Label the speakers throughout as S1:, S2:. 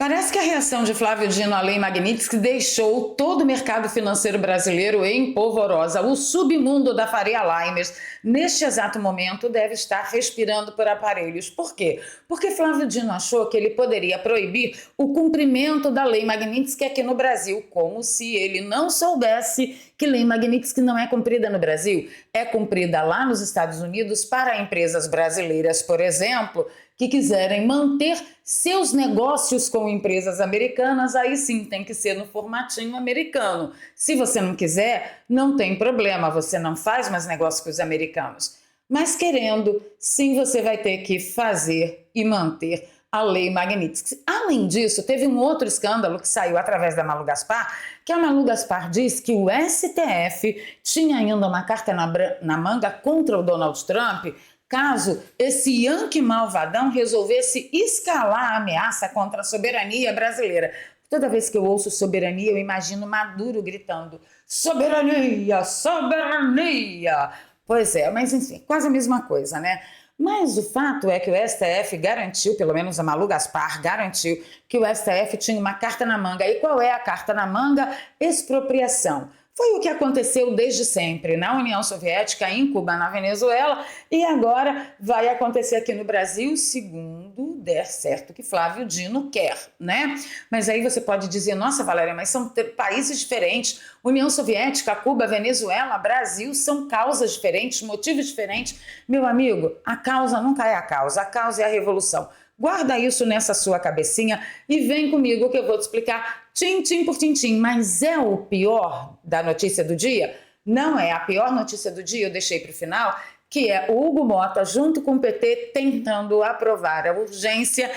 S1: Parece que a reação de Flávio Dino à Lei Magnitsky deixou todo o mercado financeiro brasileiro em polvorosa. O submundo da Faria Limers, neste exato momento, deve estar respirando por aparelhos. Por quê? Porque Flávio Dino achou que ele poderia proibir o cumprimento da Lei Magnitsky aqui no Brasil, como se ele não soubesse que Lei Magnitsky não é cumprida no Brasil. É cumprida lá nos Estados Unidos para empresas brasileiras, por exemplo, que quiserem manter seus negócios com empresas americanas, aí sim tem que ser no formatinho americano. Se você não quiser, não tem problema, você não faz mais negócio com os americanos. Mas querendo, sim, você vai ter que fazer e manter a Lei Magnitsky. Além disso, teve um outro escândalo que saiu através da Malu Gaspar, que a Malu Gaspar diz que o STF tinha ainda uma carta na manga contra o Donald Trump, caso esse Yankee malvadão resolvesse escalar a ameaça contra a soberania brasileira. Toda vez que eu ouço soberania, eu imagino Maduro gritando: soberania, soberania! Pois é, mas enfim, quase a mesma coisa, né? Mas o fato é que o STF garantiu, pelo menos a Malu Gaspar garantiu, que o STF tinha uma carta na manga. E qual é a carta na manga? Expropriação. Foi o que aconteceu desde sempre na União Soviética, em Cuba, na Venezuela, e agora vai acontecer aqui no Brasil, segundo der certo que Flávio Dino quer, né? Mas aí você pode dizer: nossa, Valéria, mas são países diferentes. União Soviética, Cuba, Venezuela, Brasil, são causas diferentes, motivos diferentes. Meu amigo, a causa nunca é a causa é a revolução. Guarda isso nessa sua cabecinha e vem comigo que eu vou te explicar tintim por tintim. Mas é o pior da notícia do dia? Não é. A pior notícia do dia eu deixei para o final, que é o Hugo Mota junto com o PT tentando aprovar a urgência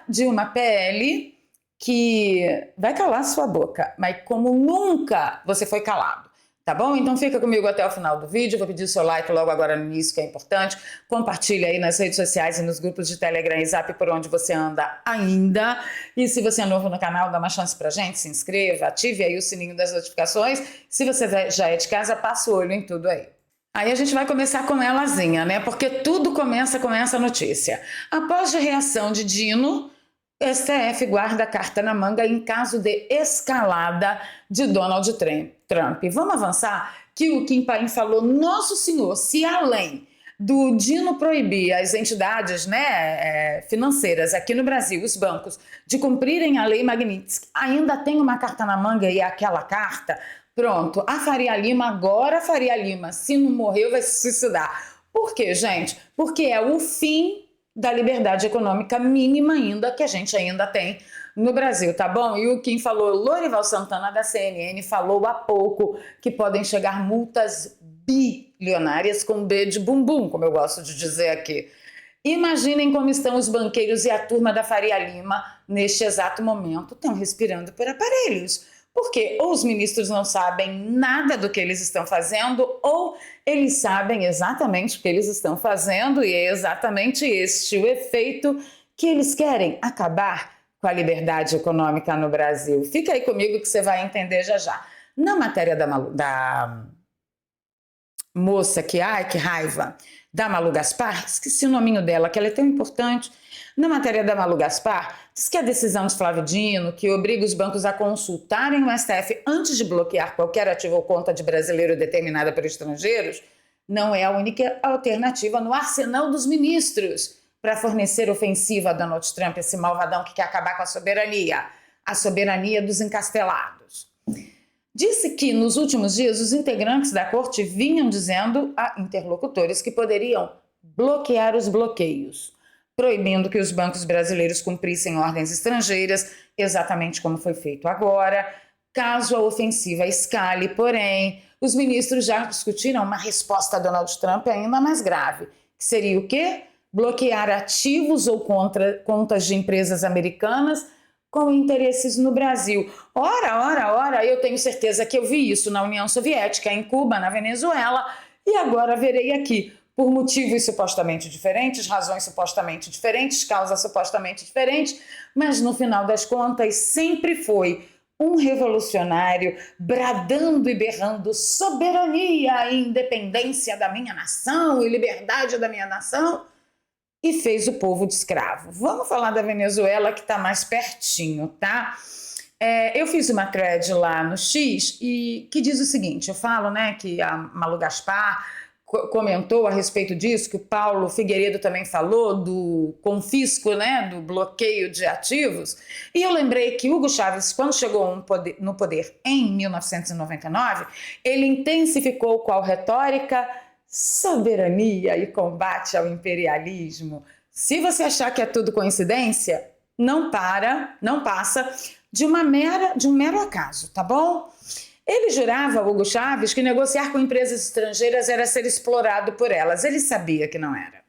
S1: de uma PL que vai calar sua boca, mas como nunca você foi calado. Tá bom? Então fica comigo até o final do vídeo, vou pedir o seu like logo agora no início, que é importante. Compartilha aí nas redes sociais e nos grupos de Telegram e Zap por onde você anda ainda. E se você é novo no canal, dá uma chance pra gente, se inscreva, ative aí o sininho das notificações. Se você já é de casa, passa o olho em tudo aí. Aí a gente vai começar com elazinha, né? Porque tudo começa com essa notícia. Após a reação de Dino, STF guarda a carta na manga em caso de escalada de Donald Trump. Vamos avançar? Que o Kim Paim falou: nosso senhor, se além do Dino proibir as entidades, né, financeiras aqui no Brasil, os bancos, de cumprirem a Lei Magnitsky, ainda tem uma carta na manga e aquela carta, pronto, a Faria Lima, agora a Faria Lima, se não morreu, vai se suicidar. Por quê, gente? Porque é o fim da liberdade econômica mínima ainda que a gente ainda tem no Brasil, tá bom? E o Kim falou, Lorival Santana da CNN falou há pouco que podem chegar multas bilionárias com B de bumbum, como eu gosto de dizer aqui. Imaginem como estão os banqueiros e a turma da Faria Lima neste exato momento, estão respirando por aparelhos. Porque ou os ministros não sabem nada do que eles estão fazendo, ou eles sabem exatamente o que eles estão fazendo, e é exatamente este o efeito que eles querem: acabar com a liberdade econômica no Brasil. Fica aí comigo que você vai entender já já. Na matéria da moça que, ai que raiva, da Malu Gaspar, esqueci o nominho dela, que ela é tão importante. Na matéria da Malu Gaspar, diz que a decisão de Flávio Dino, que obriga os bancos a consultarem o STF antes de bloquear qualquer ativo ou conta de brasileiro determinada por estrangeiros, não é a única alternativa no arsenal dos ministros para fornecer ofensiva a Donald Trump, esse malvadão que quer acabar com a soberania dos encastelados. Disse que, nos últimos dias, os integrantes da corte vinham dizendo a interlocutores que poderiam bloquear os bloqueios, proibindo que os bancos brasileiros cumprissem ordens estrangeiras, exatamente como foi feito agora, caso a ofensiva escale. Porém, os ministros já discutiram uma resposta a Donald Trump ainda mais grave, que seria o quê? Bloquear ativos ou contas de empresas americanas com interesses no Brasil. Ora, eu tenho certeza que eu vi isso na União Soviética, em Cuba, na Venezuela, e agora verei aqui, por motivos supostamente diferentes, razões supostamente diferentes, causas supostamente diferentes, mas no final das contas sempre foi um revolucionário bradando e berrando soberania e independência da minha nação e liberdade da minha nação, e fez o povo de escravo. Vamos falar da Venezuela, que está mais pertinho, tá? Eu fiz uma thread lá no X e que diz o seguinte, eu falo, né, que a Malu Gaspar comentou a respeito disso, que o Paulo Figueiredo também falou do confisco, né, do bloqueio de ativos, e eu lembrei que Hugo Chávez, quando chegou no poder em 1999, ele intensificou qual retórica? Soberania e combate ao imperialismo. Se você achar que é tudo coincidência, não passa de um mero acaso, tá bom? Ele jurava, Hugo Chávez, que negociar com empresas estrangeiras era ser explorado por elas. Ele sabia que não era.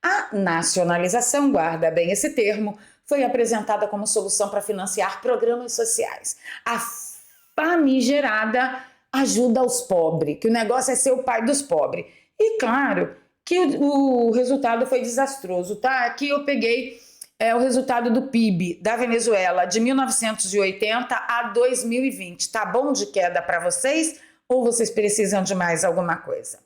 S1: A nacionalização, guarda bem esse termo, foi apresentada como solução para financiar programas sociais. A famigerada ajuda aos pobres, que o negócio é ser o pai dos pobres. E claro que o resultado foi desastroso, tá? Aqui eu peguei o resultado do PIB da Venezuela de 1980 a 2020. Tá bom de queda para vocês ou vocês precisam de mais alguma coisa?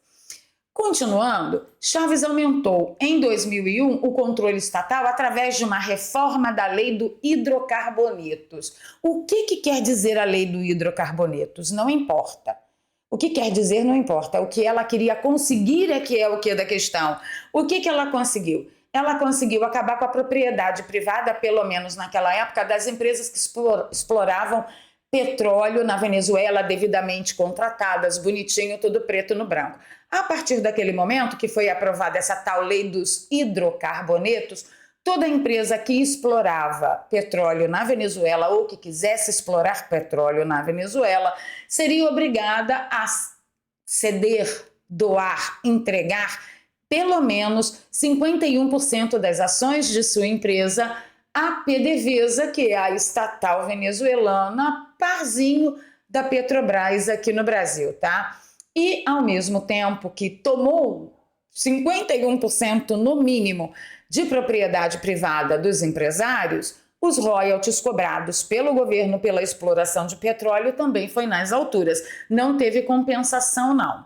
S1: Continuando, Chávez aumentou em 2001 o controle estatal através de uma reforma da lei do hidrocarbonetos. O que quer dizer a lei do hidrocarbonetos? Não importa. O que quer dizer não importa. O que ela queria conseguir é que é o que da questão. O que ela conseguiu? Ela conseguiu acabar com a propriedade privada, pelo menos naquela época, das empresas que exploravam petróleo na Venezuela, devidamente contratadas, bonitinho, tudo preto no branco. A partir daquele momento que foi aprovada essa tal lei dos hidrocarbonetos, toda empresa que explorava petróleo na Venezuela ou que quisesse explorar petróleo na Venezuela seria obrigada a ceder, doar, entregar pelo menos 51% das ações de sua empresa à PDVSA, que é a estatal venezuelana, parzinho da Petrobras aqui no Brasil, tá? E, ao mesmo tempo que tomou 51% no mínimo de propriedade privada dos empresários, os royalties cobrados pelo governo pela exploração de petróleo também foi nas alturas. Não teve compensação, não.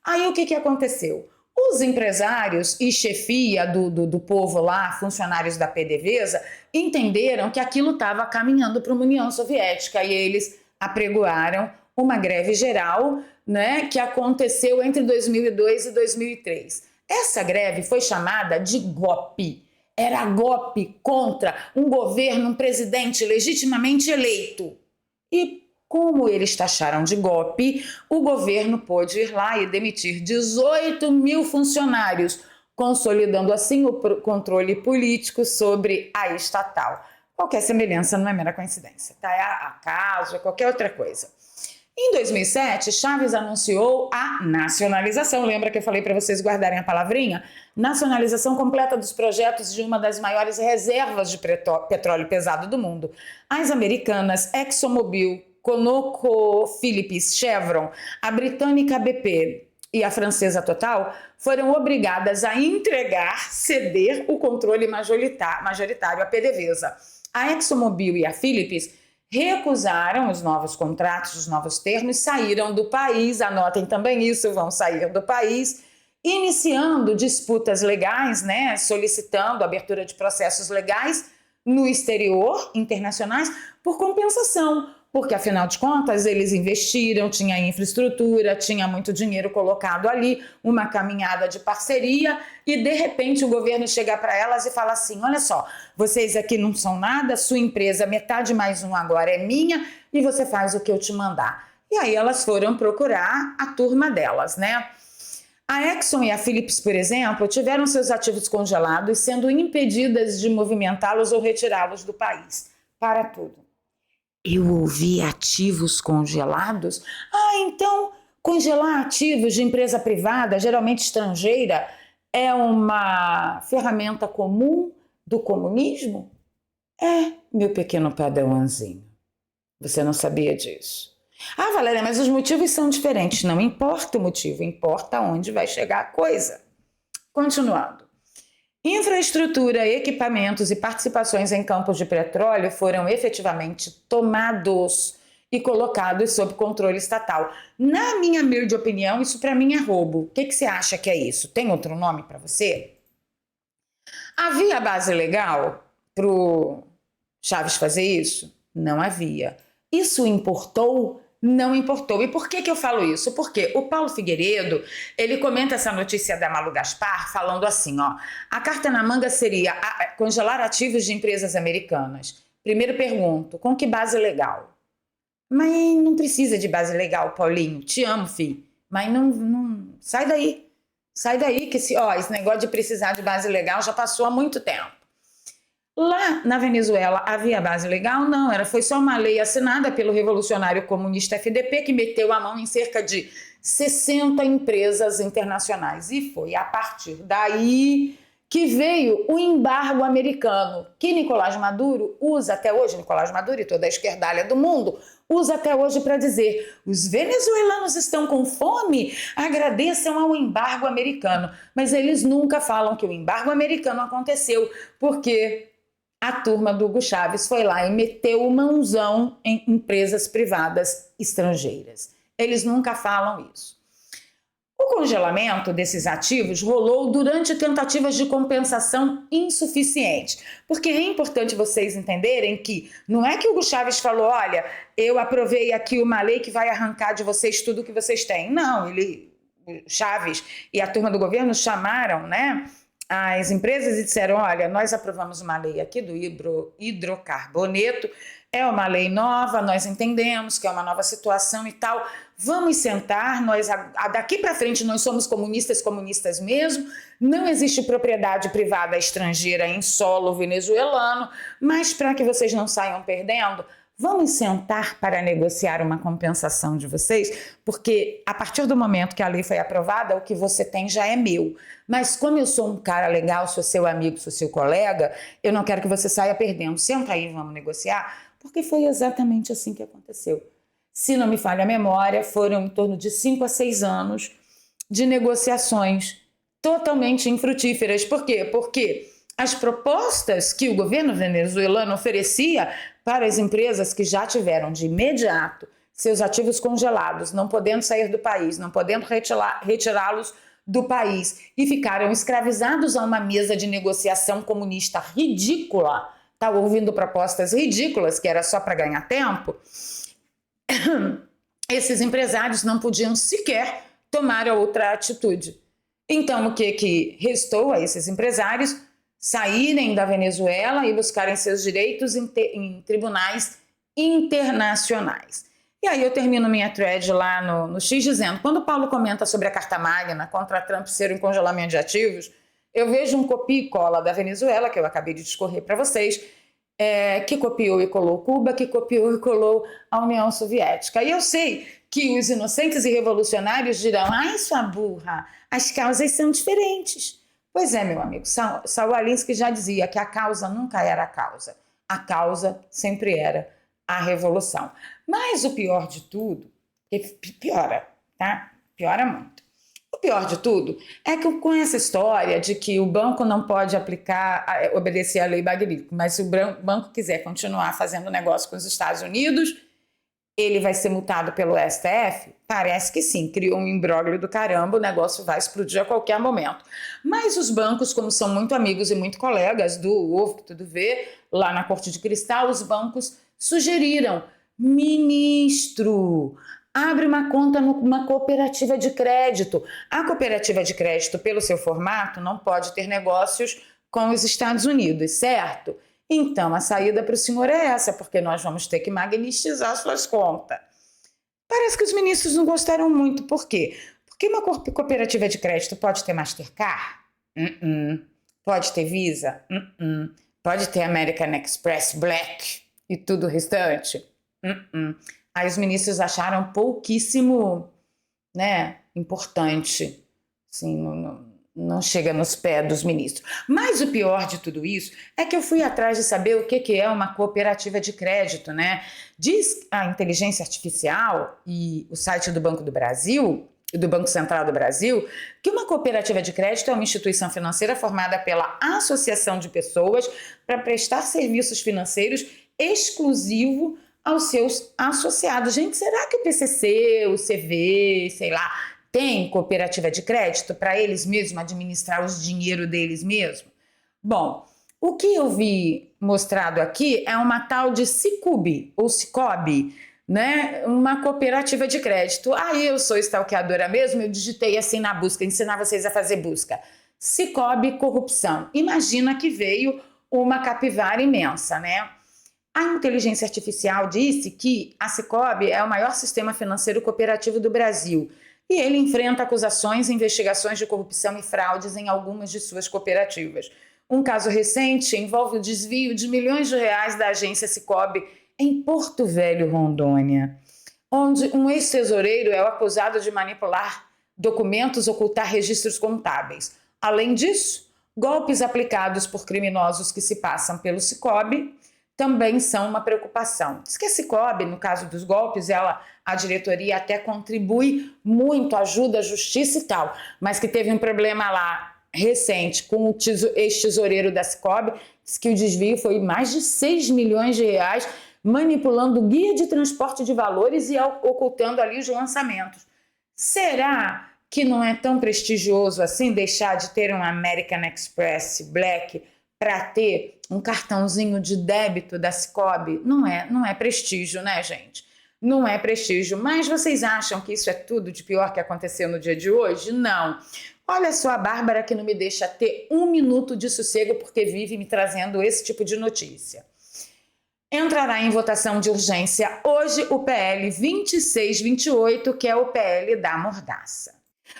S1: Aí o que aconteceu? Os empresários e chefia do povo lá, funcionários da PDVSA, entenderam que aquilo estava caminhando para uma União Soviética e eles apregoaram uma greve geral, né, que aconteceu entre 2002 e 2003. Essa greve foi chamada de golpe. Era golpe contra um governo, um presidente legitimamente eleito. E como eles taxaram de golpe, o governo pôde ir lá e demitir 18 mil funcionários, consolidando assim o controle político sobre a estatal. Qualquer semelhança não é mera coincidência, tá? É acaso, é qualquer outra coisa. Em 2007, Chávez anunciou a nacionalização. Lembra que eu falei para vocês guardarem a palavrinha? Nacionalização completa dos projetos de uma das maiores reservas de petróleo pesado do mundo. As americanas ExxonMobil, ConocoPhillips, Chevron, a britânica BP e a francesa Total foram obrigadas a ceder o controle majoritário à PDVSA. A ExxonMobil e a Phillips recusaram os novos contratos, os novos termos, saíram do país, anotem também isso, vão sair do país, iniciando disputas legais, né, solicitando abertura de processos legais no exterior, internacionais, por compensação, porque afinal de contas eles investiram, tinha infraestrutura, tinha muito dinheiro colocado ali, uma caminhada de parceria e de repente o governo chega para elas e fala assim, olha só, vocês aqui não são nada, sua empresa metade mais um agora é minha e você faz o que eu te mandar. E aí elas foram procurar a turma delas, né? A Exxon e a Phillips, por exemplo, tiveram seus ativos congelados, sendo impedidas de movimentá-los ou retirá-los do país. Para tudo. Eu ouvi ativos congelados? Então congelar ativos de empresa privada, geralmente estrangeira, é uma ferramenta comum do comunismo? Meu pequeno padrãozinho. Você não sabia disso? Valéria, mas os motivos são diferentes. Não importa o motivo, importa onde vai chegar a coisa. Continuando. Infraestrutura, equipamentos e participações em campos de petróleo foram efetivamente tomados e colocados sob controle estatal. Na minha humilde opinião, isso para mim é roubo. O que você acha que é isso? Tem outro nome para você? Havia base legal para o Chaves fazer isso? Não havia. Isso importou? Não importou. E por que eu falo isso? Porque o Paulo Figueiredo, ele comenta essa notícia da Malu Gaspar falando assim, ó, a carta na manga seria congelar ativos de empresas americanas. Primeiro pergunto, com que base legal? Mas não precisa de base legal, Paulinho. Te amo, filho. Mas não... Sai daí. Sai daí que esse negócio de precisar de base legal já passou há muito tempo. Lá na Venezuela havia base legal? Não, foi só uma lei assinada pelo revolucionário comunista FDP que meteu a mão em cerca de 60 empresas internacionais. E foi a partir daí que veio o embargo americano, que Nicolás Maduro usa até hoje, Nicolás Maduro e toda a esquerdalha do mundo, usa até hoje para dizer: os venezuelanos estão com fome, agradeçam ao embargo americano. Mas eles nunca falam que o embargo americano aconteceu porque a turma do Hugo Chávez foi lá e meteu o mãozão em empresas privadas estrangeiras. Eles nunca falam isso. O congelamento desses ativos rolou durante tentativas de compensação insuficientes, porque é importante vocês entenderem que não é que o Hugo Chávez falou, olha, eu aprovei aqui uma lei que vai arrancar de vocês tudo que vocês têm. Não, o Chávez e a turma do governo chamaram, né, as empresas e disseram, olha, nós aprovamos uma lei aqui do hidrocarboneto, é uma lei nova, nós entendemos que é uma nova situação e tal, vamos sentar, daqui para frente nós somos comunistas mesmo, não existe propriedade privada estrangeira em solo venezuelano, mas para que vocês não saiam perdendo, vamos sentar para negociar uma compensação de vocês, porque a partir do momento que a lei foi aprovada, o que você tem já é meu. Mas como eu sou um cara legal, sou seu amigo, sou seu colega, eu não quero que você saia perdendo. Senta aí, vamos negociar, porque foi exatamente assim que aconteceu. Se não me falha a memória, foram em torno de 5 a 6 anos de negociações totalmente infrutíferas. Por quê? Porque as propostas que o governo venezuelano oferecia para as empresas que já tiveram de imediato seus ativos congelados, não podendo sair do país, não podendo retirá-los do país e ficaram escravizados a uma mesa de negociação comunista ridícula, tá ouvindo propostas ridículas que era só para ganhar tempo, esses empresários não podiam sequer tomar outra atitude. Então, o que restou a esses empresários? Saírem da Venezuela e buscarem seus direitos em tribunais internacionais. E aí eu termino minha thread lá no X dizendo, quando o Paulo comenta sobre a Carta Magna contra Trump ser um congelamento de ativos, eu vejo um copia e cola da Venezuela, que eu acabei de discorrer para vocês, que copiou e colou Cuba, que copiou e colou a União Soviética. E eu sei que os inocentes e revolucionários dirão, ai, sua burra, as causas são diferentes. Pois é, meu amigo, Saul Alinsky já dizia que a causa nunca era a causa sempre era a revolução. Mas o pior de tudo, piora, tá? Piora muito. O pior de tudo é que com essa história de que o banco não pode obedecer à lei Magnitsky, mas se o banco quiser continuar fazendo negócio com os Estados Unidos, ele vai ser multado pelo STF? Parece que sim, criou um imbróglio do caramba, o negócio vai explodir a qualquer momento. Mas os bancos, como são muito amigos e muito colegas do Ovo que tudo vê, lá na Corte de Cristal, os bancos sugeriram, ministro, abre uma conta numa cooperativa de crédito. A cooperativa de crédito, pelo seu formato, não pode ter negócios com os Estados Unidos, certo? Então, a saída para o senhor é essa, porque nós vamos ter que magnetizar suas contas. Parece que os ministros não gostaram muito. Por quê? Porque uma cooperativa de crédito pode ter Mastercard? Pode ter Visa? Pode ter American Express Black e tudo o restante? Aí os ministros acharam pouquíssimo, né, importante. Assim, não chega nos pés dos ministros. Mas o pior de tudo isso é que eu fui atrás de saber o que é uma cooperativa de crédito, né? Diz a inteligência artificial e o site do Banco do Brasil, do Banco Central do Brasil, que uma cooperativa de crédito é uma instituição financeira formada pela associação de pessoas para prestar serviços financeiros exclusivo aos seus associados. Gente, será que o PCC, o CV, sei lá, tem cooperativa de crédito para eles mesmos administrar o dinheiro deles mesmos? Bom, o que eu vi mostrado aqui é uma tal de Cicobi, ou Cicobi, né? Uma cooperativa de crédito. Aí eu sou stalkeadora mesmo, eu digitei assim na busca, ensinar vocês a fazer busca. Cicobi corrupção. Imagina que veio uma capivara imensa, né? A inteligência artificial disse que a Cicobi é o maior sistema financeiro cooperativo do Brasil e ele enfrenta acusações e investigações de corrupção e fraudes em algumas de suas cooperativas. Um caso recente envolve o desvio de milhões de reais da agência Cicobi em Porto Velho, Rondônia, onde um ex-tesoureiro é acusado de manipular documentos, ocultar registros contábeis. Além disso, golpes aplicados por criminosos que se passam pelo Cicobi também são uma preocupação. Diz que a Cicobi, no caso dos golpes, a diretoria até contribui muito, ajuda a justiça e tal, mas que teve um problema lá recente com o ex-tesoureiro da Cicobi, diz que o desvio foi mais de 6 milhões de reais, manipulando o guia de transporte de valores e ocultando ali os lançamentos. Será que não é tão prestigioso assim deixar de ter um American Express Black para ter um cartãozinho de débito da Cicobi? Não é prestígio, né, gente? Não é prestígio. Mas vocês acham que isso é tudo de pior que aconteceu no dia de hoje? Não. Olha só a Bárbara que não me deixa ter um minuto de sossego porque vive me trazendo esse tipo de notícia. Entrará em votação de urgência hoje o PL 2628, que é o PL da mordaça.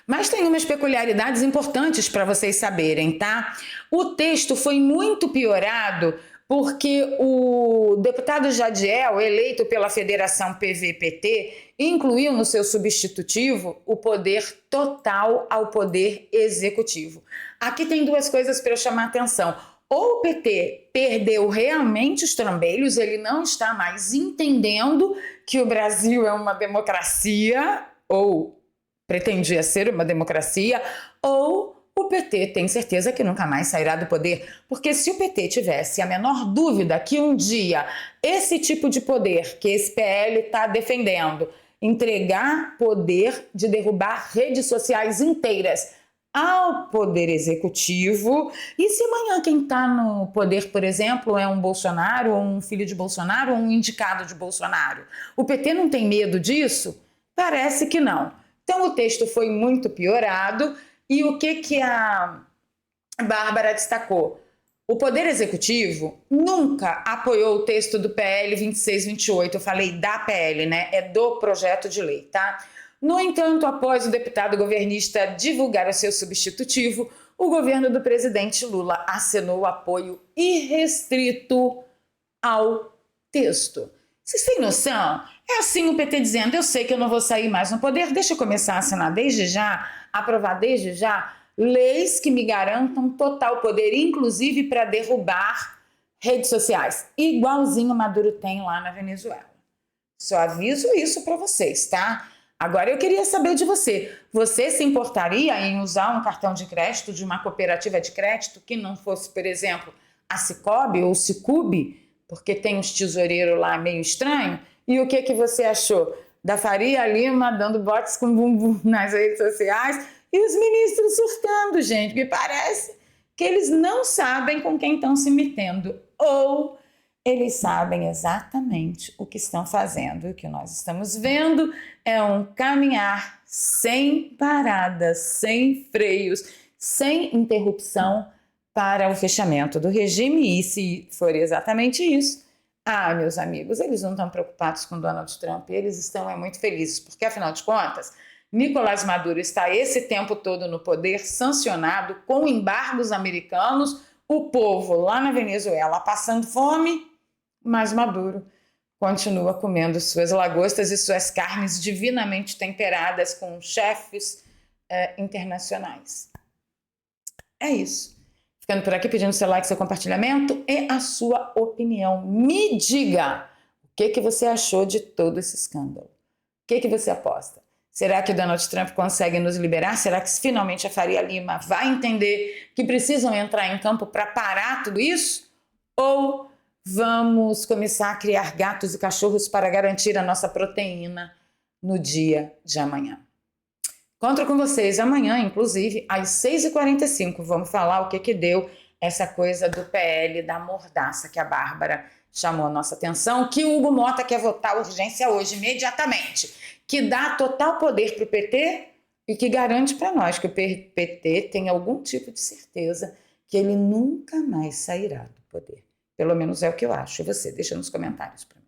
S1: Mas tem umas peculiaridades importantes para vocês saberem, tá? O texto foi muito piorado porque o deputado Jadiel, eleito pela Federação PV-PT, incluiu no seu substitutivo o poder total ao poder executivo. Aqui tem duas coisas para eu chamar a atenção. Ou o PT perdeu realmente os trambolhos, ele não está mais entendendo que o Brasil é uma democracia, ou pretendia ser uma democracia, ou o PT tem certeza que nunca mais sairá do poder. Porque se o PT tivesse a menor dúvida que um dia esse tipo de poder que esse PL está defendendo, entregar poder de derrubar redes sociais inteiras ao poder executivo, e se amanhã quem está no poder, por exemplo, é um Bolsonaro, ou um filho de Bolsonaro, ou um indicado de Bolsonaro, o PT não tem medo disso? Parece que não. Então o texto foi muito piorado, e o que a Bárbara destacou? O Poder Executivo nunca apoiou o texto do PL 2628, eu falei da PL, né? É do projeto de lei, tá? No entanto, após o deputado governista divulgar o seu substitutivo, o governo do presidente Lula acenou apoio irrestrito ao texto. Vocês têm noção? É assim o PT dizendo, eu sei que eu não vou sair mais no poder, deixa eu começar a assinar desde já, aprovar desde já, leis que me garantam total poder, inclusive para derrubar redes sociais, igualzinho Maduro tem lá na Venezuela. Só aviso isso para vocês, tá? Agora eu queria saber de você. Você se importaria em usar um cartão de crédito de uma cooperativa de crédito que não fosse, por exemplo, a Cicobi ou Cicubi, porque tem uns tesoureiros lá meio estranho? E o que você achou da Faria Lima dando botes com bumbum nas redes sociais e os ministros surtando, gente? Me parece que eles não sabem com quem estão se metendo, ou eles sabem exatamente o que estão fazendo. O que nós estamos vendo é um caminhar sem parada, sem freios, sem interrupção para o fechamento do regime. E se for exatamente isso, meus amigos, eles não estão preocupados com Donald Trump, eles estão muito felizes, porque afinal de contas, Nicolás Maduro está esse tempo todo no poder, sancionado com embargos americanos, o povo lá na Venezuela passando fome, mas Maduro continua comendo suas lagostas e suas carnes divinamente temperadas com chefes internacionais. É isso. Ficando por aqui pedindo seu like, seu compartilhamento e a sua opinião. Me diga o que você achou de todo esse escândalo. O que você aposta? Será que Donald Trump consegue nos liberar? Será que finalmente a Faria Lima vai entender que precisam entrar em campo para parar tudo isso? Ou vamos começar a criar gatos e cachorros para garantir a nossa proteína no dia de amanhã? Encontro com vocês amanhã, inclusive, às 6h45. Vamos falar o que deu essa coisa do PL, da mordaça que a Bárbara chamou a nossa atenção, que o Hugo Mota quer votar urgência hoje, imediatamente, que dá total poder para o PT e que garante para nós que o PT tem algum tipo de certeza que ele nunca mais sairá do poder. Pelo menos é o que eu acho. E você? Deixa nos comentários para mim.